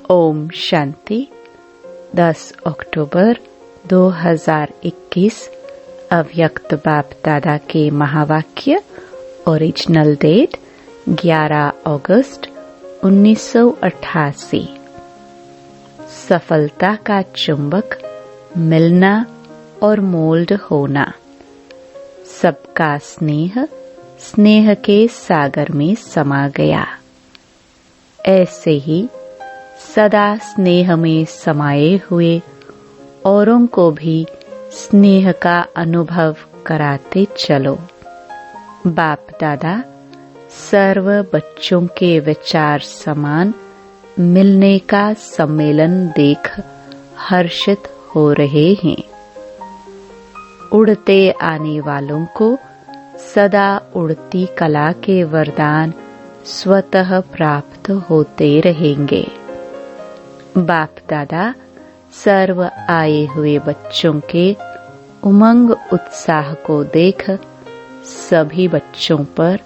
ओम शांति। 10 अक्टूबर 2021 अव्यक्त बाप दादा के महावाक्य। ओरिजिनल डेट 11 अगस्त 1988। सफलता का चुंबक मिलना और मोल्ड होना। सबका स्नेह स्नेह के सागर में समा गया। ऐसे ही सदा स्नेह में समाये हुए औरों को भी स्नेह का अनुभव कराते चलो। बाप दादा सर्व बच्चों के विचार समान मिलने का सम्मेलन देख हर्षित हो रहे हैं। उड़ते आने वालों को सदा उड़ती कला के वरदान स्वतः प्राप्त होते रहेंगे। बाप दादा सर्व आए हुए बच्चों के उमंग उत्साह को देख सभी बच्चों पर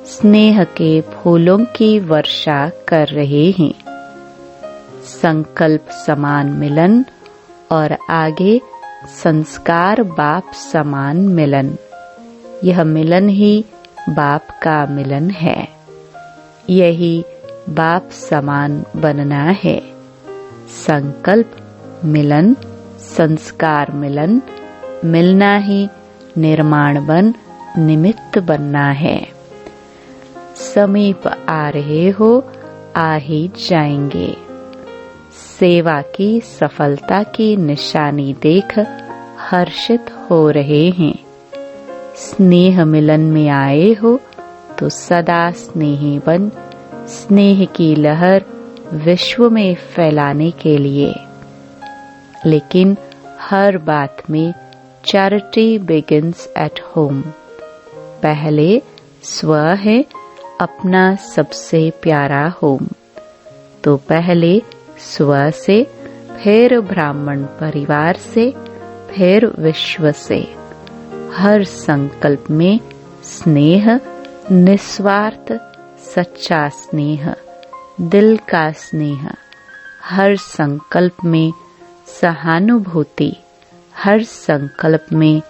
स्नेह के फूलों की वर्षा कर रहे हैं। संकल्प समान मिलन और आगे संस्कार बाप समान मिलन। यह मिलन ही बाप का मिलन है। यही बाप समान बनना है। संकल्प मिलन, संस्कार मिलन, मिलना ही निर्माण बन निमित्त बनना है। समीप आ रहे हो, आ ही जाएंगे। सेवा की सफलता की निशानी देख हर्षित हो रहे हैं। स्नेह मिलन में आए हो तो सदा स्नेही बन स्नेह की लहर विश्व में फैलाने के लिए। लेकिन हर बात में चैरिटी बिगिंस एट होम। पहले स्व है अपना सबसे प्यारा होम। तो पहले स्व से, फिर ब्राह्मण परिवार से, फिर विश्व से। हर संकल्प में स्नेह, निस्वार्थ सच्चा स्नेह, दिल का स्नेह। हर संकल्प में सहानुभूति, हर संकल्प में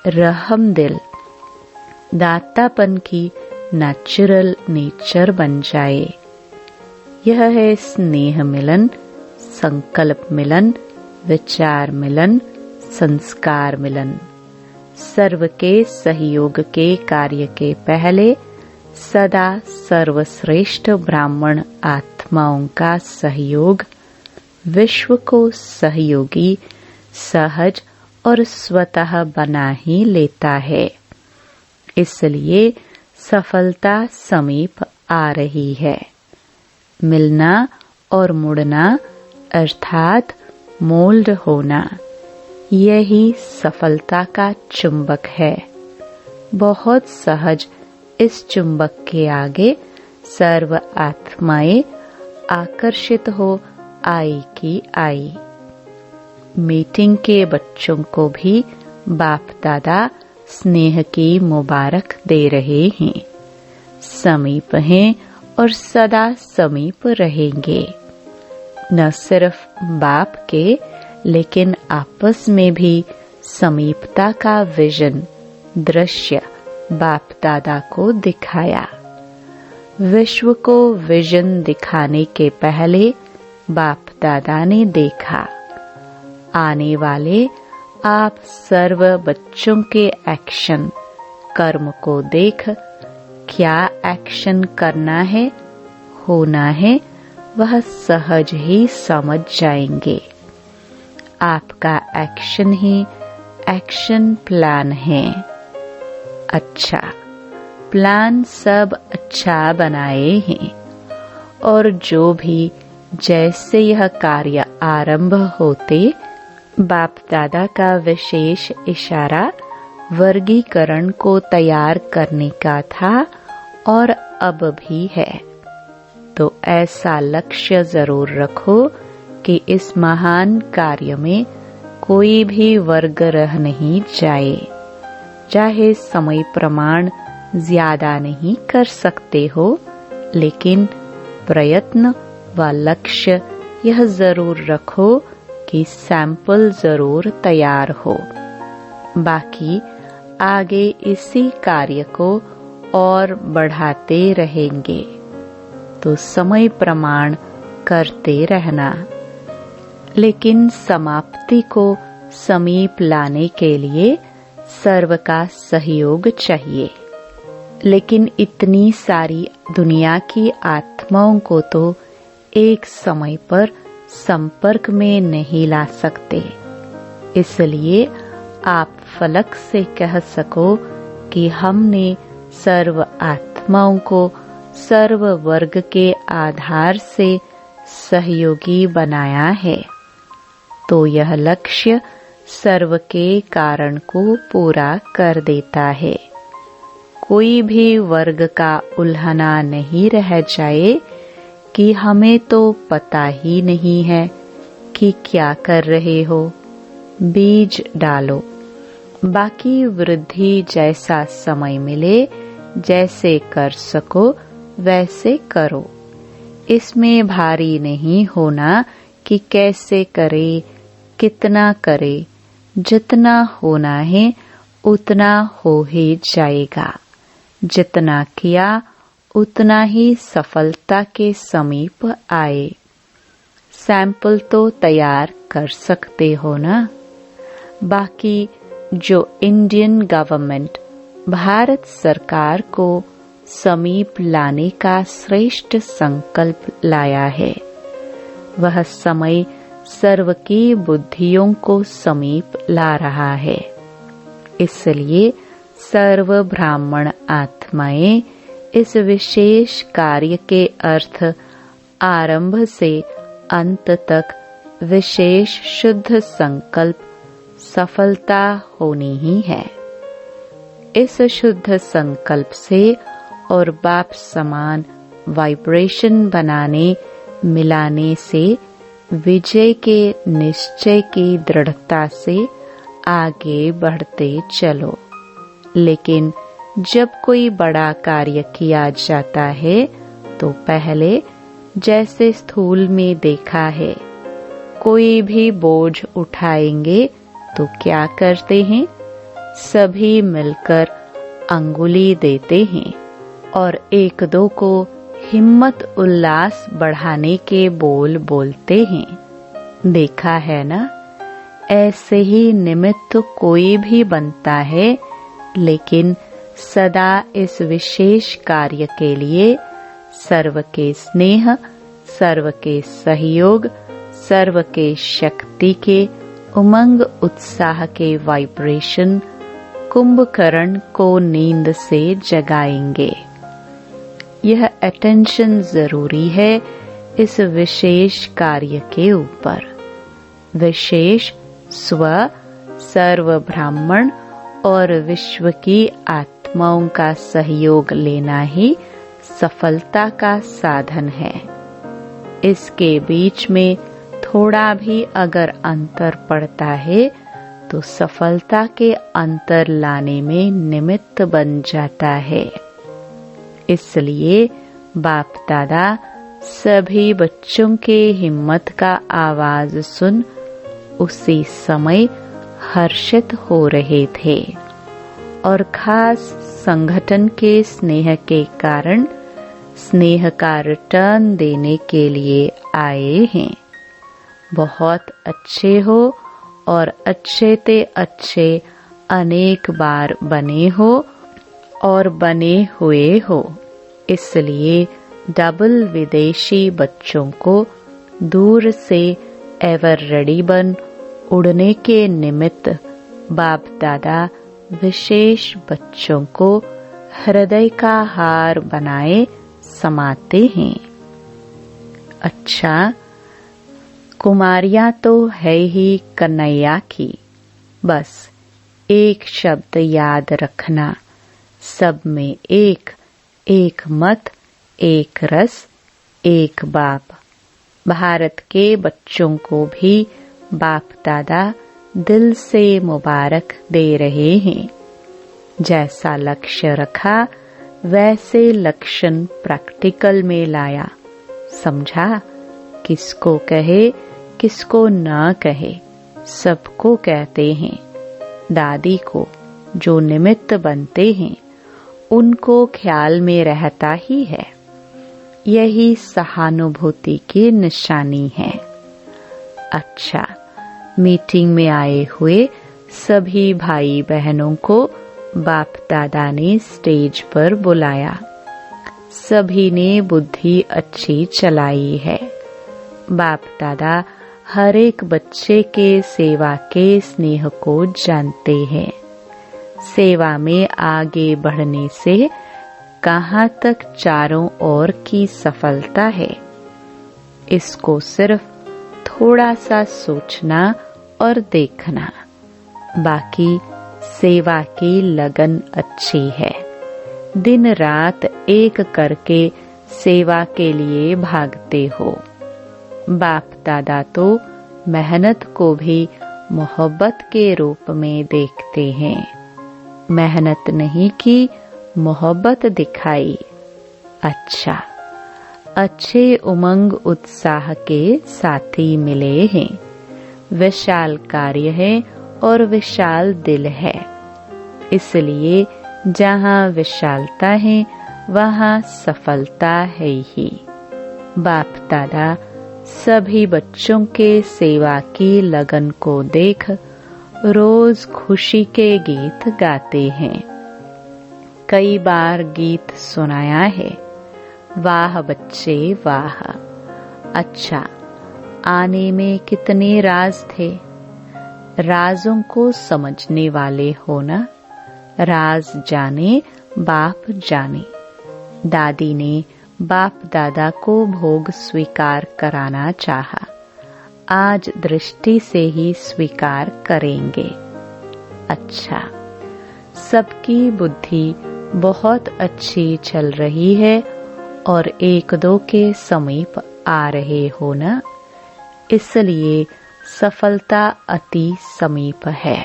रहम दिल, दातापन की नेचुरल नेचर बन जाए। यह है स्नेह मिलन, संकल्प मिलन, विचार मिलन, संस्कार मिलन। सर्व के सहयोग के कार्य के पहले सदा सर्वश्रेष्ठ ब्राह्मण आत्माओं का सहयोग विश्व को सहयोगी, सहज और स्वतः बना ही लेता है। इसलिए सफलता समीप आ रही है। मिलना और मुड़ना अर्थात मोल्ड होना, यही सफलता का चुंबक है। बहुत सहज इस चुंबक के आगे सर्व आत्माएं आकर्षित हो आई की आई। मीटिंग के बच्चों को भी बाप दादा स्नेह की मुबारक दे रहे हैं। समीप हैं और सदा समीप रहेंगे। न सिर्फ बाप के लेकिन आपस में भी समीपता का विजन, दृश्य बाप दादा को दिखाया। विश्व को विजन दिखाने के पहले बाप दादा ने देखा। आने वाले आप सर्व बच्चों के एक्शन, कर्म को देख क्या एक्शन करना है, होना है, वह सहज ही समझ जाएंगे। आपका एक्शन ही एक्शन प्लान है। अच्छा प्लान सब अच्छा बनाए हैं और जो भी जैसे यह कार्य आरंभ होते बाप दादा का विशेष इशारा वर्गीकरण को तैयार करने का था और अब भी है। तो ऐसा लक्ष्य जरूर रखो कि इस महान कार्य में कोई भी वर्ग रह नहीं जाए। चाहे समय प्रमाण ज्यादा नहीं कर सकते हो, लेकिन प्रयत्न व लक्ष्य यह जरूर रखो कि सैंपल जरूर तैयार हो। बाकी आगे इसी कार्य को और बढ़ाते रहेंगे तो समय प्रमाण करते रहना। लेकिन समाप्ति को समीप लाने के लिए सर्व का सहयोग चाहिए। लेकिन इतनी सारी दुनिया की आत्माओं को तो एक समय पर संपर्क में नहीं ला सकते। इसलिए आप फलक से कह सको कि हमने सर्व आत्माओं को सर्व वर्ग के आधार से सहयोगी बनाया है, तो यह लक्ष्य सर्व के कारण को पूरा कर देता है। कोई भी वर्ग का उल्हना नहीं रह जाए कि हमें तो पता ही नहीं है कि क्या कर रहे हो। बीज डालो, बाकी वृद्धि जैसा समय मिले, जैसे कर सको वैसे करो। इसमें भारी नहीं होना कि कैसे करे, कितना करे। जितना होना है उतना हो ही जाएगा। जितना किया उतना ही सफलता के समीप आए। सैंपल तो तैयार कर सकते हो ना। बाकी जो इंडियन गवर्नमेंट भारत सरकार को समीप लाने का श्रेष्ठ संकल्प लाया है, वह समय सर्व की बुद्धियों को समीप ला रहा है। इसलिए सर्व ब्राह्मण आत्माएं इस विशेष कार्य के अर्थ आरंभ से अंत तक विशेष शुद्ध संकल्प सफलता होनी ही है। इस शुद्ध संकल्प से और बाप समान वाइब्रेशन बनाने मिलाने से विजय के निश्चय की दृढ़ता से आगे बढ़ते चलो। लेकिन जब कोई बड़ा कार्य किया जाता है तो पहले जैसे स्थूल में देखा है, कोई भी बोझ उठाएंगे तो क्या करते हैं? सभी मिलकर अंगुली देते हैं और एक दो को हिम्मत उल्लास बढ़ाने के बोल बोलते हैं। देखा है ना? ऐसे ही निमित्त कोई भी बनता है, लेकिन सदा इस विशेष कार्य के लिए सर्व के स्नेह, सर्व के सहयोग, सर्व के शक्ति के उमंग उत्साह के वाइब्रेशन कुंभकर्ण को नींद से जगाएंगे। यह अटेंशन जरूरी है इस विशेष कार्य के ऊपर। विशेष स्व, सर्व ब्राह्मण और विश्व की आत्माओं का सहयोग लेना ही सफलता का साधन है। इसके बीच में थोड़ा भी अगर अंतर पड़ता है तो सफलता के अंतर लाने में निमित्त बन जाता है। इसलिए बाप दादा सभी बच्चों के हिम्मत का आवाज सुन उसी समय हर्षित हो रहे थे और खास संगठन के स्नेह के कारण स्नेह का रिटर्न देने के लिए आए हैं। बहुत अच्छे हो और अच्छे ते अच्छे अनेक बार बने हो और बने हुए हो। इसलिए डबल विदेशी बच्चों को दूर से एवर रेडी बन उड़ने के निमित्त बाप दादा विशेष बच्चों को हृदय का हार बनाए समाते हैं। अच्छा, कुमारियां तो है ही कन्हैया की। बस एक शब्द याद रखना, सब में एक, एक मत, एक रस, एक बाप। भारत के बच्चों को भी बाप दादा दिल से मुबारक दे रहे हैं। जैसा लक्ष्य रखा वैसे लक्षण प्रैक्टिकल में लाया, समझा? किसको कहे किसको ना कहे, सबको कहते हैं। दादी को जो निमित्त बनते हैं उनको ख्याल में रहता ही है। यही सहानुभूति की निशानी है। अच्छा, मीटिंग में आए हुए सभी भाई बहनों को बाप दादा ने स्टेज पर बुलाया। सभी ने बुद्धि अच्छी चलाई है। बाप दादा हर एक बच्चे के सेवा के स्नेह को जानते हैं। सेवा में आगे बढ़ने से कहाँ तक चारों ओर की सफलता है, इसको सिर्फ थोड़ा सा सोचना और देखना। बाकी सेवा की लगन अच्छी है। दिन रात एक करके सेवा के लिए भागते हो। बाप दादा तो मेहनत को भी मोहब्बत के रूप में देखते हैं। मेहनत नहीं की, मोहब्बत दिखाई। अच्छा, अच्छे उमंग उत्साह के साथी मिले हैं। विशाल कार्य है और विशाल दिल है, इसलिए जहाँ विशालता है वहाँ सफलता है ही। बाप दादा सभी बच्चों के सेवा की लगन को देख रोज खुशी के गीत गाते हैं। कई बार गीत सुनाया है, वाह बच्चे वाह। अच्छा, आने में कितने राज थे। राजों को समझने वाले हो ना। राज जाने बाप जाने। दादी ने बाप दादा को भोग स्वीकार कराना चाहा। आज दृष्टि से ही स्वीकार करेंगे। अच्छा, सबकी बुद्धि बहुत अच्छी चल रही है और एक दो के समीप आ रहे हो ना, इसलिए सफलता अति समीप है।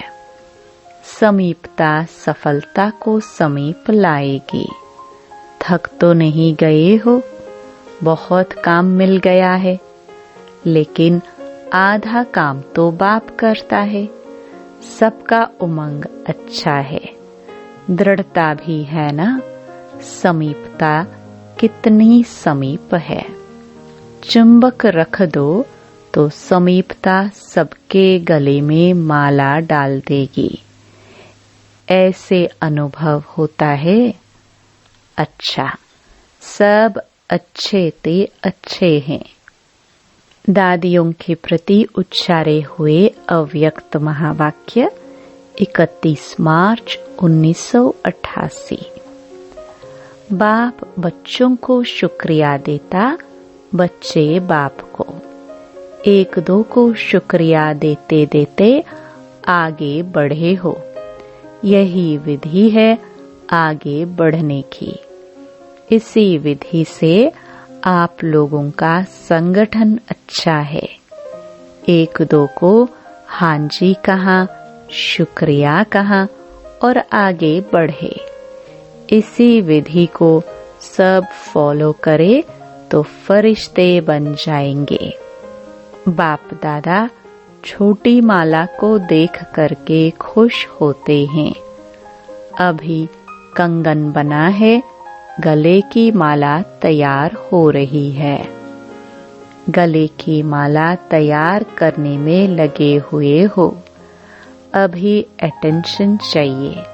समीपता सफलता को समीप लाएगी। थक तो नहीं गए हो, बहुत काम मिल गया है, लेकिन आधा काम तो बाप करता है। सबका उमंग अच्छा है, दृढ़ता भी है ना। समीपता कितनी समीप है। चुंबक रख दो तो समीपता सबके गले में माला डाल देगी। ऐसे अनुभव होता है। अच्छा, सब अच्छे ते अच्छे हैं। दादियों के प्रति उच्चारे हुए अव्यक्त महावाक्य 31 मार्च 1988। बाप बच्चों को शुक्रिया देता, बच्चे बाप को। एक दो को शुक्रिया देते देते आगे बढ़े हो। यही विधि है आगे बढ़ने की। इसी विधि से आप लोगों का संगठन अच्छा है। एक दो को हाँ जी कहा, शुक्रिया कहा और आगे बढ़े। इसी विधि को सब फॉलो करे तो फरिश्ते बन जाएंगे। बाप दादा छोटी माला को देख करके खुश होते हैं। अभी कंगन बना है, गले की माला तैयार हो रही है। गले की माला तैयार करने में लगे हुए हो। अभी अटेंशन चाहिए।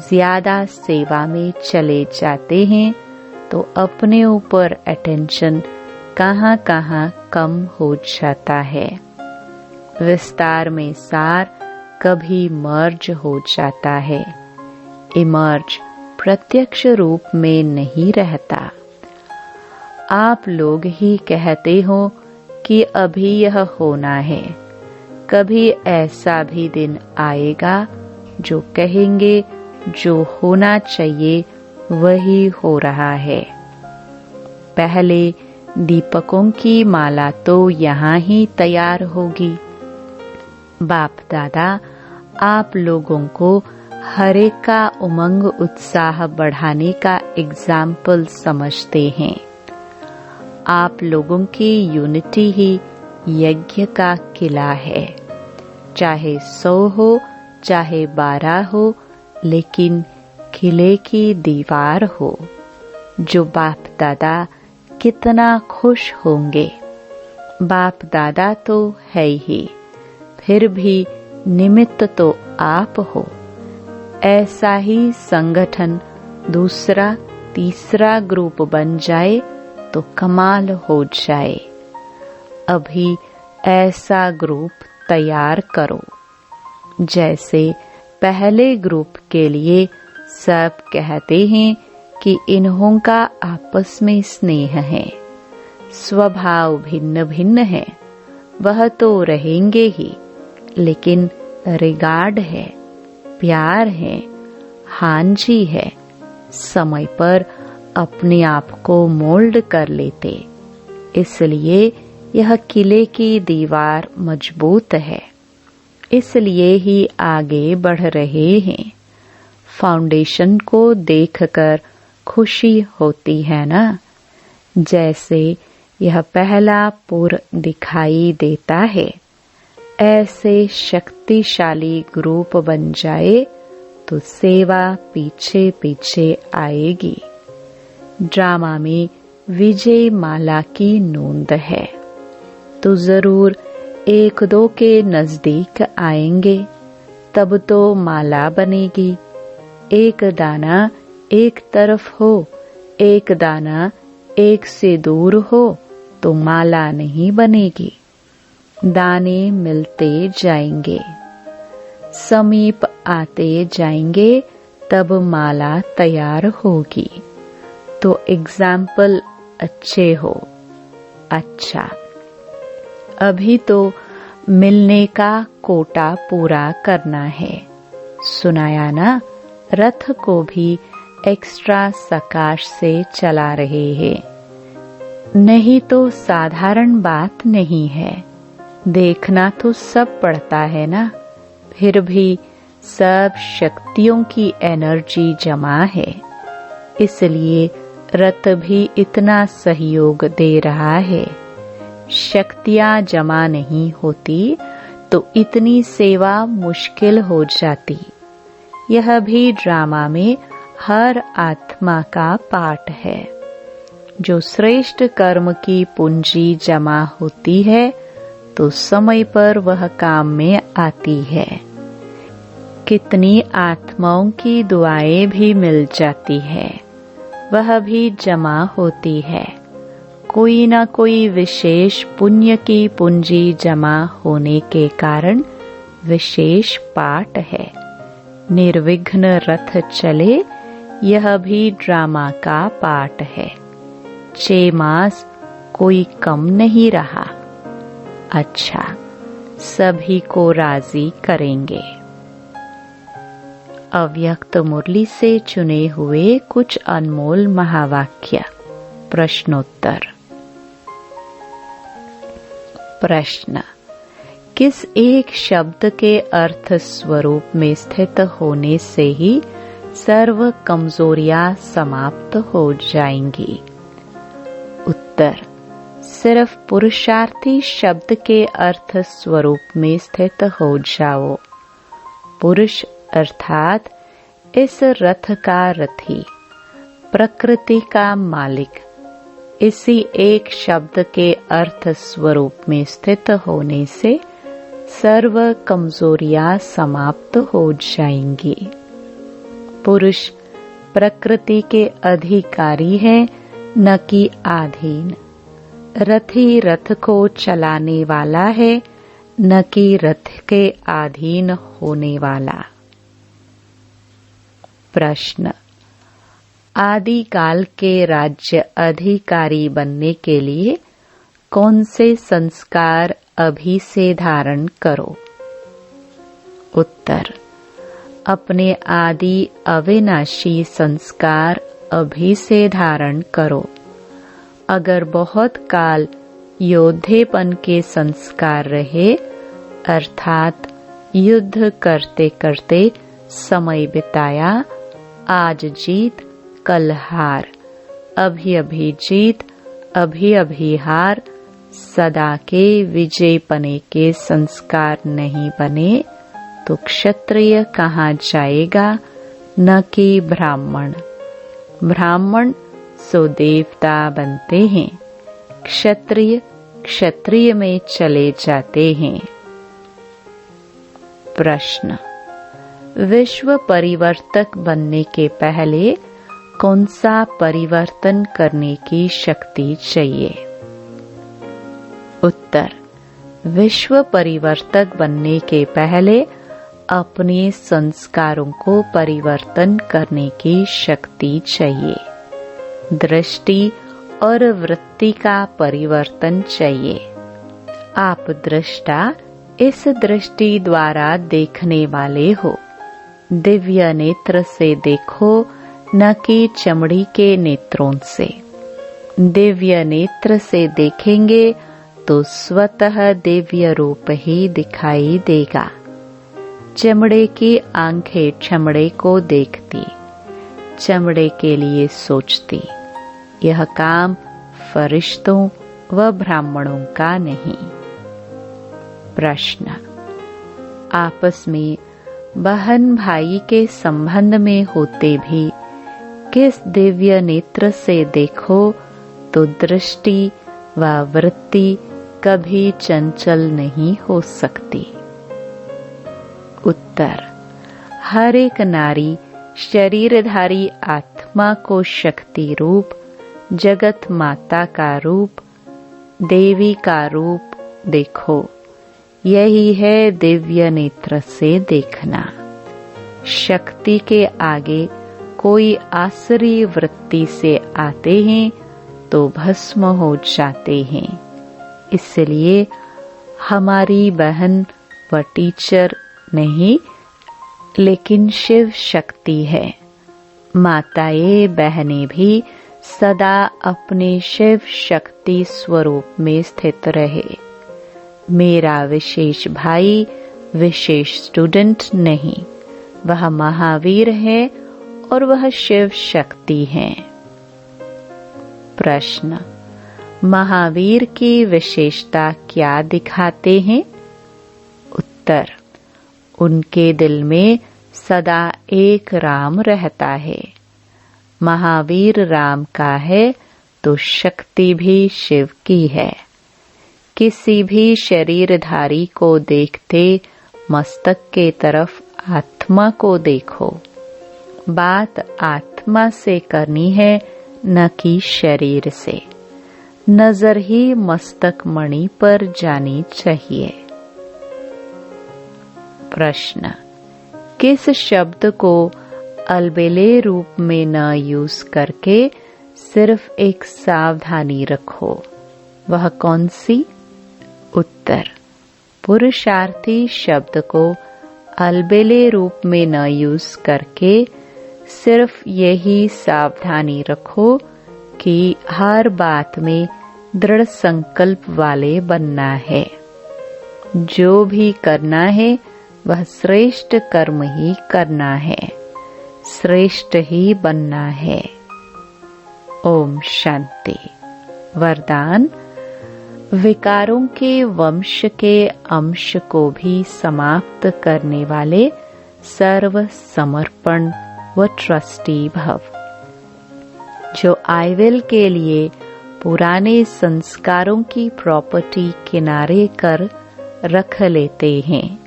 ज्यादा सेवा में चले जाते हैं तो अपने ऊपर अटेंशन कहाँ कहाँ कम हो जाता है। विस्तार में सार कभी मर्ज हो जाता है। इमर्ज प्रत्यक्ष रूप में नहीं रहता। आप लोग ही कहते हो कि अभी यह होना है। कभी ऐसा भी दिन आएगा जो कहेंगे जो होना चाहिए वही हो रहा है। पहले दीपकों की माला तो यहाँ ही तैयार होगी। बाप दादा आप लोगों को हर एक का उमंग उत्साह बढ़ाने का एग्जाम्पल समझते हैं। आप लोगों की यूनिटी ही यज्ञ का किला है। चाहे 100 हो चाहे 12 हो, लेकिन किले की दीवार हो। जो बाप दादा कितना खुश होंगे। बाप दादा तो है ही, फिर भी निमित्त तो आप हो। ऐसा ही संगठन दूसरा तीसरा ग्रुप बन जाए तो कमाल हो जाए। अभी ऐसा ग्रुप तैयार करो। जैसे पहले ग्रुप के लिए सब कहते हैं कि इन्हों का आपस में स्नेह है, स्वभाव भिन्न भिन्न है, वह तो रहेंगे ही, लेकिन रिगार्ड है, प्यार है, हाँ जी है। समय पर अपने आप को मोल्ड कर लेते, इसलिए यह किले की दीवार मजबूत है। इसलिए ही आगे बढ़ रहे हैं। फाउंडेशन को देखकर खुशी होती है ना। जैसे यह पहला पुर दिखाई देता है, ऐसे शक्तिशाली ग्रुप बन जाए तो सेवा पीछे पीछे आएगी। ड्रामा में विजय माला की नोंद है, तो जरूर 1-2 के नजदीक आएंगे, तब तो माला बनेगी। एक दाना एक तरफ हो, एक दाना एक से दूर हो तो माला नहीं बनेगी। दाने मिलते जाएंगे, समीप आते जाएंगे, तब माला तैयार होगी। तो एग्जाम्पल अच्छे हो। अच्छा, अभी तो मिलने का कोटा पूरा करना है। सुनाया ना, रथ को भी एक्स्ट्रा सकाश से चला रहे हैं। नहीं तो साधारण बात नहीं है। देखना तो सब पड़ता है ना। फिर भी सब शक्तियों की एनर्जी जमा है, इसलिए रथ भी इतना सहयोग दे रहा है। शक्तियां जमा नहीं होती तो इतनी सेवा मुश्किल हो जाती। यह भी ड्रामा में हर आत्मा का पाठ है। जो श्रेष्ठ कर्म की पूंजी जमा होती है तो समय पर वह काम में आती है। कितनी आत्माओं की दुआएं भी मिल जाती है, वह भी जमा होती है। कोई न कोई विशेष पुण्य की पूंजी जमा होने के कारण विशेष पाठ है। निर्विघ्न रथ चले, यह भी ड्रामा का पाठ है। 6 मास कोई कम नहीं रहा। अच्छा, सभी को राजी करेंगे। अव्यक्त मुरली से चुने हुए कुछ अनमोल महावाक्य। प्रश्नोत्तर। प्रश्न: किस एक शब्द के अर्थ स्वरूप में स्थित होने से ही सर्व कमजोरियां समाप्त हो जाएंगी? उत्तर: सिर्फ पुरुषार्थी शब्द के अर्थ स्वरूप में स्थित हो जाओ। पुरुष अर्थात इस रथ का रथी, प्रकृति का मालिक, इसी एक शब्द के अर्थ स्वरूप में स्थित होने से सर्व कमजोरियां समाप्त हो जाएंगी। पुरुष प्रकृति के अधिकारी है, न कि अधीन। रथी रथ को चलाने वाला है, न कि रथ के अधीन होने वाला। प्रश्न: आदिकाल के राज्य अधिकारी बनने के लिए कौन से संस्कार अभी से धारण करो? उत्तर: अपने आदि अविनाशी संस्कार अभी से धारण करो। अगर बहुत काल योद्धेपन के संस्कार रहे, अर्थात युद्ध करते करते समय बिताया, आज जीत कल हार, अभी अभी जीत अभी अभी हार सदा के विजय पने के संस्कार नहीं बने तो क्षत्रिय कहाँ जाएगा, न कि ब्राह्मण। ब्राह्मण सो देवता बनते हैं, क्षत्रिय क्षत्रिय में चले जाते हैं। प्रश्न, विश्व परिवर्तक बनने के पहले कौन सा परिवर्तन करने की शक्ति चाहिए? उत्तर, विश्व परिवर्तक बनने के पहले अपने संस्कारों को परिवर्तन करने की शक्ति चाहिए। दृष्टि और वृत्ति का परिवर्तन चाहिए। आप दृष्टा इस दृष्टि द्वारा देखने वाले हो। दिव्य नेत्र से देखो, न कि चमड़ी के नेत्रों से। दिव्य नेत्र से देखेंगे तो स्वतः दिव्य रूप ही दिखाई देगा। चमड़े की आंखें चमड़े को देखती, चमड़े के लिए सोचती। यह काम फरिश्तों व ब्राह्मणों का नहीं। प्रश्न, आपस में बहन भाई के संबंध में होते भी किस दिव्य नेत्र से देखो तो दृष्टि व वृत्ति कभी चंचल नहीं हो सकती। उत्तर, हर एक नारी शरीरधारी आत्मा को शक्ति रूप, जगत माता का रूप, देवी का रूप देखो। यही है दिव्य नेत्र से देखना। शक्ति के आगे कोई आसुरी वृत्ति से आते हैं तो भस्म हो जाते हैं। इसलिए हमारी बहन व टीचर नहीं, लेकिन शिव शक्ति है। माताएं बहनें भी सदा अपने शिव शक्ति स्वरूप में स्थित रहे। मेरा विशेष भाई विशेष स्टूडेंट नहीं, वह महावीर है और वह शिव शक्ति है। प्रश्न, महावीर की विशेषता क्या दिखाते हैं? उत्तर, उनके दिल में सदा एक राम रहता है। महावीर राम का है तो शक्ति भी शिव की है। किसी भी शरीरधारी को देखते मस्तक के तरफ आत्मा को देखो। बात आत्मा से करनी है, न कि शरीर से। नजर ही मस्तक मणि पर जानी चाहिए। प्रश्न, किस शब्द को अलबेले रूप में न यूज करके सिर्फ एक सावधानी रखो, वह कौन सी? उत्तर, पुरुषार्थी शब्द को अलबेले रूप में न यूज करके सिर्फ यही सावधानी रखो कि हर बात में दृढ़ संकल्प वाले बनना है। जो भी करना है वह श्रेष्ठ कर्म ही करना है, श्रेष्ठ ही बनना है। ओम शांति। वरदान, विकारों के वंश के अंश को भी समाप्त करने वाले सर्व समर्पण व ट्रस्टी भव। जो आईविल के लिए पुराने संस्कारों की प्रॉपर्टी किनारे कर रख लेते हैं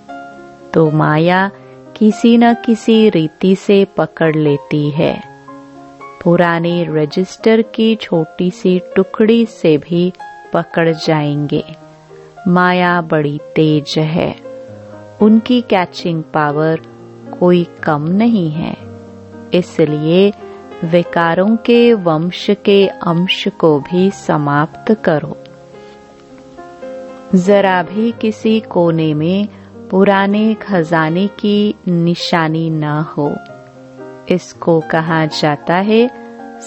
तो माया किसी न किसी रीति से पकड़ लेती है। पुराने रजिस्टर की छोटी सी टुकड़ी से भी पकड़ जाएंगे। माया बड़ी तेज है, उनकी कैचिंग पावर कोई कम नहीं है। इसलिए विकारों के वंश के अंश को भी समाप्त करो। जरा भी किसी कोने में पुराने खजाने की निशानी न हो। इसको कहा जाता है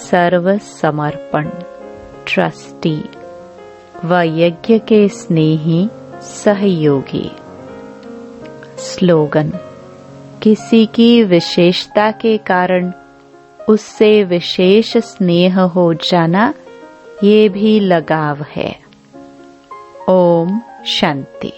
सर्व समर्पण, ट्रस्टी व यज्ञ के स्नेही सहयोगी। स्लोगन, किसी की विशेषता के कारण उससे विशेष स्नेह हो जाना ये भी लगाव है। ओम शांति।